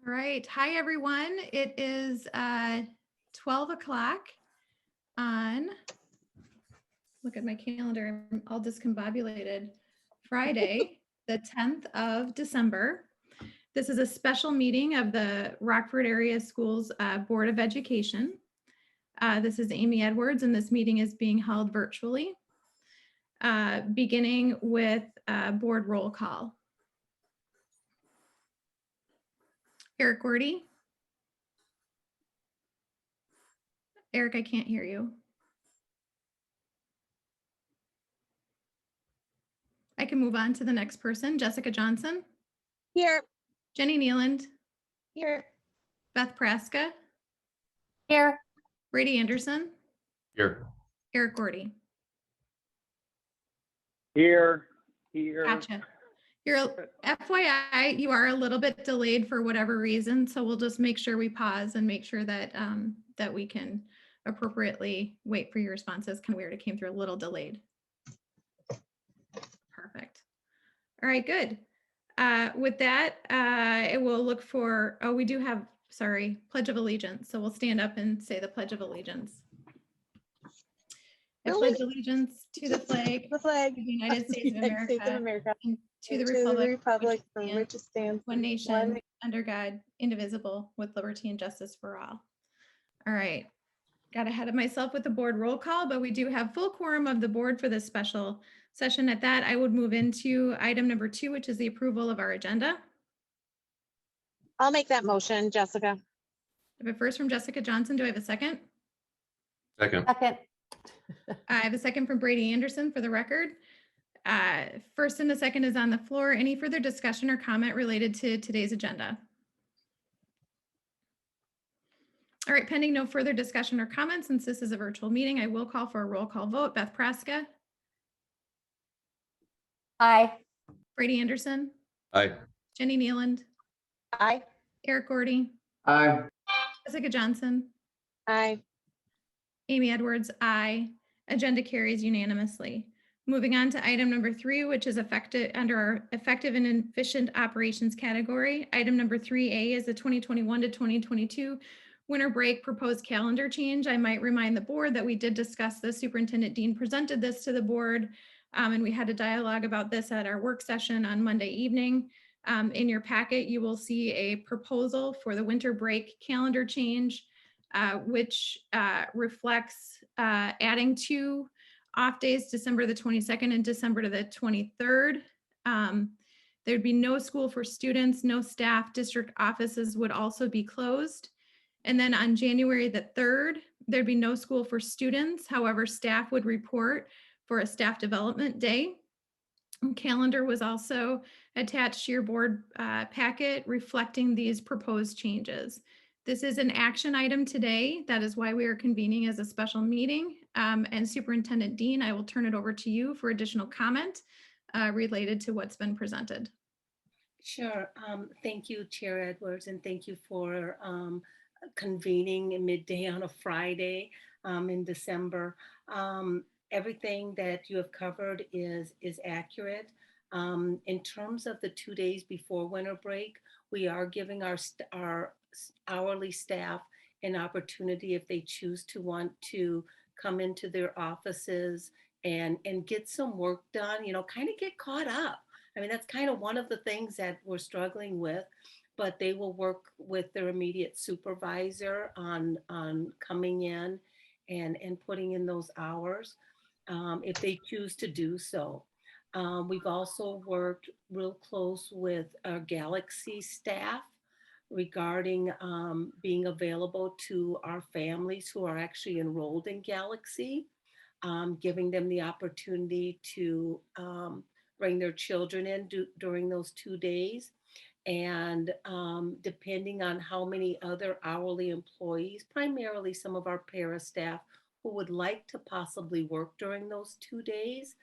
All right. Hi, everyone. It is 12 o'clock on, look at my calendar, I'm all discombobulated, Friday, the 10th of December. This is a special meeting of the Rockford Area Schools Board of Education. This is Amy Edwards, and this meeting is being held virtually, beginning with board roll call. Eric Gordy. Eric, I can't hear you. I can move on to the next person. Jessica Johnson. Here. Jenny Nealand. Here. Beth Praska. Here. Brady Anderson. Here. Eric Gordy. Here. Gotcha. You're FYI, you are a little bit delayed for whatever reason, so we'll just make sure we pause and make sure that that we can appropriately wait for your responses. Kind of weird, it came through a little delayed. Perfect. All right, good. With that, I will look for, oh, we do have, sorry, Pledge of Allegiance. So we'll stand up and say the Pledge of Allegiance. I pledge allegiance to the flag of the United States of America, and to the republic for which it stands, one nation, under God, indivisible, with liberty and justice for all. All right. Got ahead of myself with the board roll call, but we do have full quorum of the board for this special session. At that, I would move into item number 2, which is the approval of our agenda. I'll make that motion, Jessica. I have a first from Jessica Johnson. Do I have a second? Second. Second. I have a second from Brady Anderson for the record. First and the second is on the floor. Any further discussion or comment related to today's agenda? All right, pending no further discussion or comments, since this is a virtual meeting, I will call for a roll call vote. Beth Praska. Aye. Brady Anderson. Aye. Jenny Nealand. Aye. Eric Gordy. Aye. Jessica Johnson. Aye. Amy Edwards, aye. Agenda carries unanimously. Moving on to item number 3, which is effective under our effective and efficient operations category. Item number 3A is the 2021 to 2022 winter break proposed calendar change. I might remind the board that we did discuss this. Superintendent Dean presented this to the board, and we had a dialogue about this at our work session on Monday evening. In your packet, you will see a proposal for the winter break calendar change, which reflects adding 2 off days, December the 22nd and December to the 23rd. There'd be no school for students, no staff, district offices would also be closed. And then on January the 3rd, there'd be no school for students. However, staff would report for a staff development day. Calendar was also attached to your board packet reflecting these proposed changes. This is an action item today. That is why we are convening as a special meeting. And Superintendent Dean, I will turn it over to you for additional comment related to what's been presented. Sure. Thank you, Chair Edwards, and thank you for convening in midday on a Friday in December. Everything that you have covered is accurate. In terms of the 2 days before winter break, we are giving our hourly staff an opportunity, if they choose to want to come into their offices and get some work done, you know, kind of get caught up. I mean, that's kind of one of the things that we're struggling with, but they will work with their immediate supervisor on coming in and putting in those hours if they choose to do so. We've also worked real close with our Galaxy staff regarding being available to our families who are actually enrolled in Galaxy, giving them the opportunity to bring their children in during those 2 days. And depending on how many other hourly employees, primarily some of our para staff who would like to possibly work during those 2 days,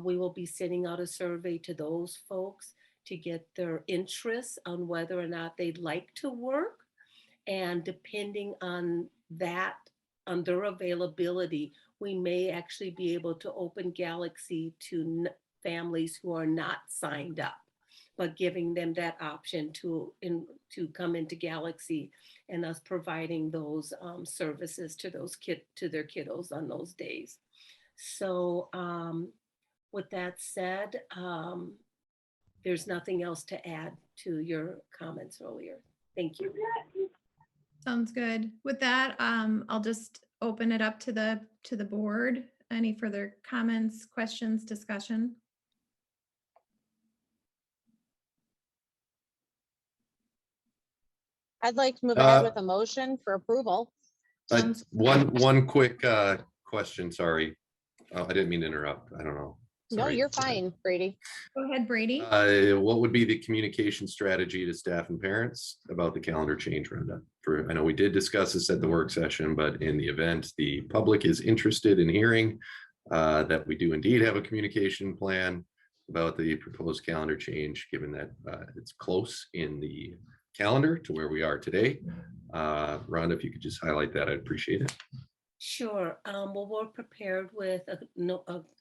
we will be sending out a survey to those folks to get their interests on whether or not they'd like to work. And depending on that, on their availability, we may actually be able to open Galaxy to families who are not signed up. but giving them that option to come into Galaxy and us providing those services to to their kiddos on those days. So with that said, there's nothing else to add to your comments earlier. Thank you. Sounds good. With that, I'll just open it up to the board. Any further comments, questions, discussion? I'd like to move ahead with a motion for approval. One quick question, sorry. I didn't mean to interrupt. I don't know. No, Sorry. you're fine, Brady. Go ahead, Brady. What would be the communication strategy to staff and parents about the calendar change, Brenda? I know we did discuss this at the work session, but in the event the public is interested in hearing that we do indeed have a communication plan about the proposed calendar change, given that it's close in the calendar to where we are today. Rhonda, if you could just highlight that, I'd appreciate it. Sure. Well, we're prepared with a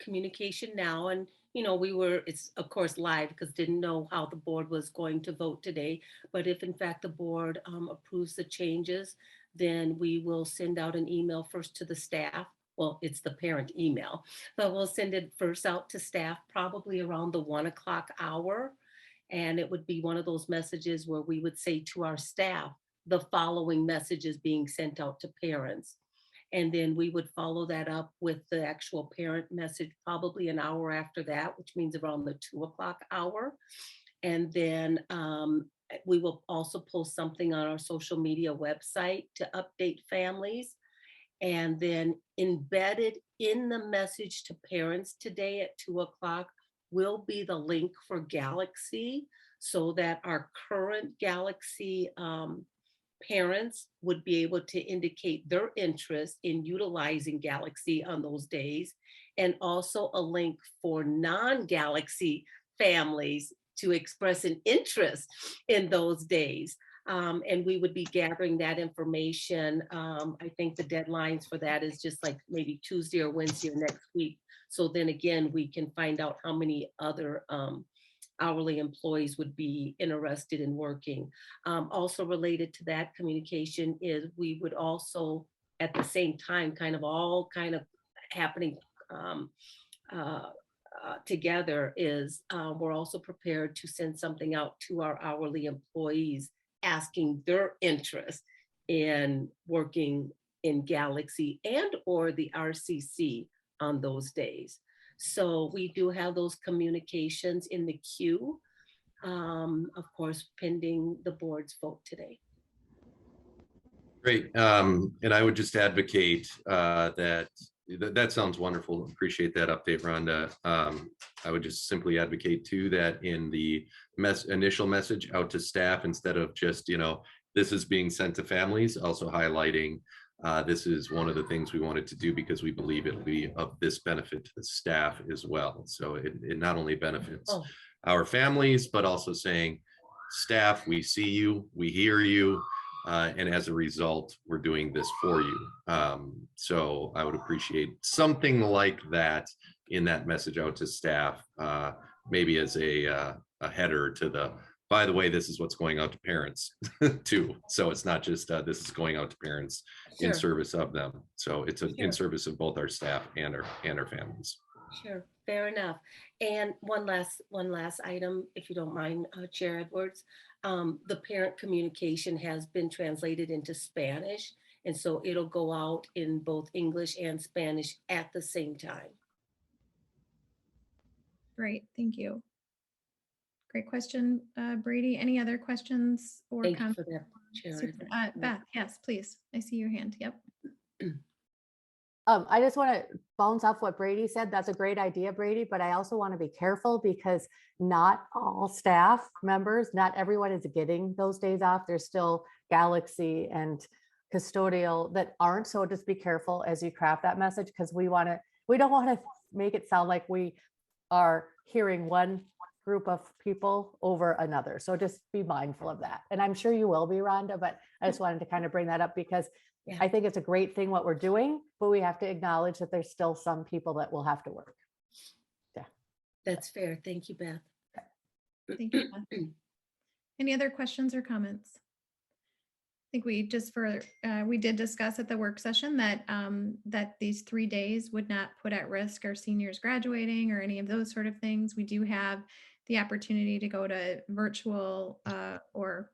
communication now, and it's of course live because didn't know how the board was going to vote today. But if in fact the board approves the changes, then we will send out an email first to the staff. Well, it's the parent email, but we'll send it first out to staff probably around the 1 o'clock hour. And it would be one of those messages where we would say to our staff, the following message is being sent out to parents. And then we would follow that up with the actual parent message probably an hour after that, which means around the 2 o'clock hour. And then we will also post something on our social media website to update families. And then embedded in the message to parents today at 2 o'clock will be the link for Galaxy, so that our current Galaxy parents would be able to indicate their interest in utilizing Galaxy on those days, and also a link for non-Galaxy families to express an interest in those days. And we would be gathering that information. I think the deadlines for that is just like maybe Tuesday or Wednesday of next week. So then again, we can find out how many other hourly employees would be interested in working. Also related to that communication is we would also at the same time kind of happening together is we're also prepared to send something out to our hourly employees asking their interest in working in Galaxy and or the RCC on those days. So we do have those communications in the queue, of course, pending the board's vote today. Great. And I would just advocate that sounds wonderful. Appreciate that update, Rhonda. I would just simply advocate too that in the initial message out to staff, instead of just, this is being sent to families, also highlighting this is one of the things we wanted to do because we believe it'll be of this benefit to the staff as well. So it not only benefits our families, but also saying, staff, we see you, we hear you, and as a result, we're doing this for you. So I would appreciate something like that in that message out to staff, maybe as a header to the, by the way, this is what's going out to parents too. So it's not just this is going out to parents in service of them. So it's in service of both our staff and our families. Sure, fair enough. And one last item, if you don't mind, Chair Edwards. The parent communication has been translated into Spanish, and so it'll go out in both English and Spanish at the same time. Great, thank you. Great question, Brady. Any other questions or Thank you comments? for that, Chair. Beth, yes, please. I see your hand. Yep. I just want to bounce off what Brady said. That's a great idea, Brady, but I also want to be careful because not all staff members, not everyone is getting those days off. There's still Galaxy and custodial that aren't. So just be careful as you craft that message, because we don't want to make it sound like we are hearing one group of people over another. So just be mindful of that. And I'm sure you will be, Rhonda, but I just wanted to kind of bring that up because I think it's a great thing what we're doing, but we have to acknowledge that there's still some people that will have to work. Yeah. That's fair. Thank you, Beth. Thank you, Beth. Any other questions or comments? I think we just we did discuss at the work session that that these 3 days would not put at risk our seniors graduating or any of those sort of things. We do have the opportunity to go to virtual or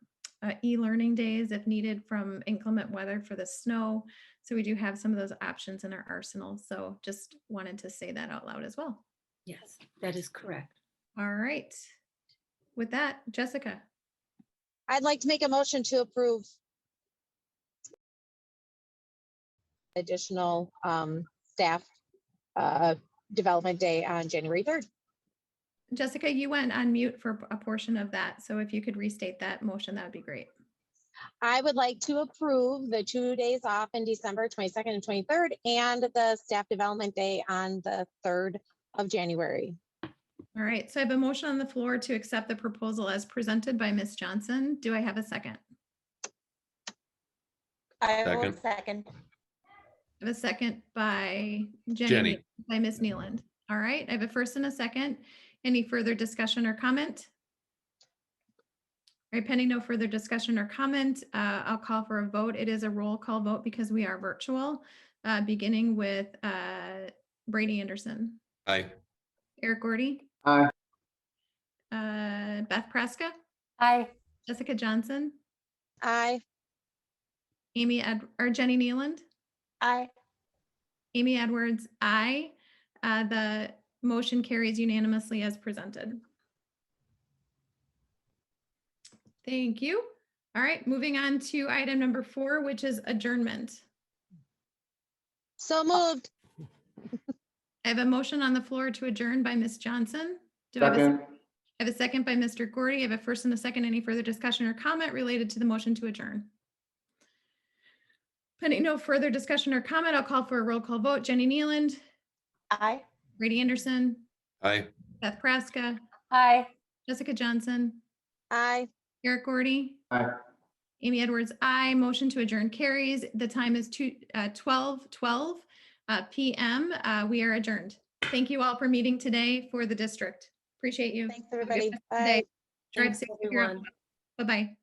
e-learning days if needed from inclement weather for the snow. So we do have some of those options in our arsenal. So just wanted to say that out loud as well. Yes, that is correct. All right. With that, Jessica. I'd like to make a motion to approve additional staff development day on January 3rd. Jessica, you went on mute for a portion of that. So if you could restate that motion, that would be great. I would like to approve the 2 days off in December 22nd and 23rd and the staff development day on the 3rd of January. All right. So I have a motion on the floor to accept the proposal as presented by Ms. Johnson. Do I have a second? I will Second. second. I have a second by Jenny. by Ms. Nealand. All right. I have a first and a second. Any further discussion or comment? All right, pending no further discussion or comment, I'll call for a vote. It is a roll call vote because we are virtual, beginning with Brady Anderson, Aye. Eric Gordy, Aye. Beth Preska, Aye. Jessica Johnson, Aye. Jenny Nealand, Aye. Amy Edwards, aye. The motion carries unanimously as presented. Thank you. All right, moving on to item number 4, which is adjournment. So moved. I have a motion on the floor to adjourn by Ms. Johnson. Do I have Second. I have a second by Mr. Gordy. I have a first and a second. Any further discussion or comment related to the motion to adjourn? Pending no further discussion or comment, I'll call for a roll call vote. Jenny Nealand, Aye. Brady Anderson, Aye. Beth Praska, Aye. Jessica Johnson, Aye. Eric Gordy, Aye. Amy Edwards, aye. Motion to adjourn carries. The time is 12:12 p.m. We are adjourned. Thank you all for meeting today for the district. Appreciate you. Thanks, everybody. Have a good day. Bye. Drive Thanks, safe. everyone. Bye-bye.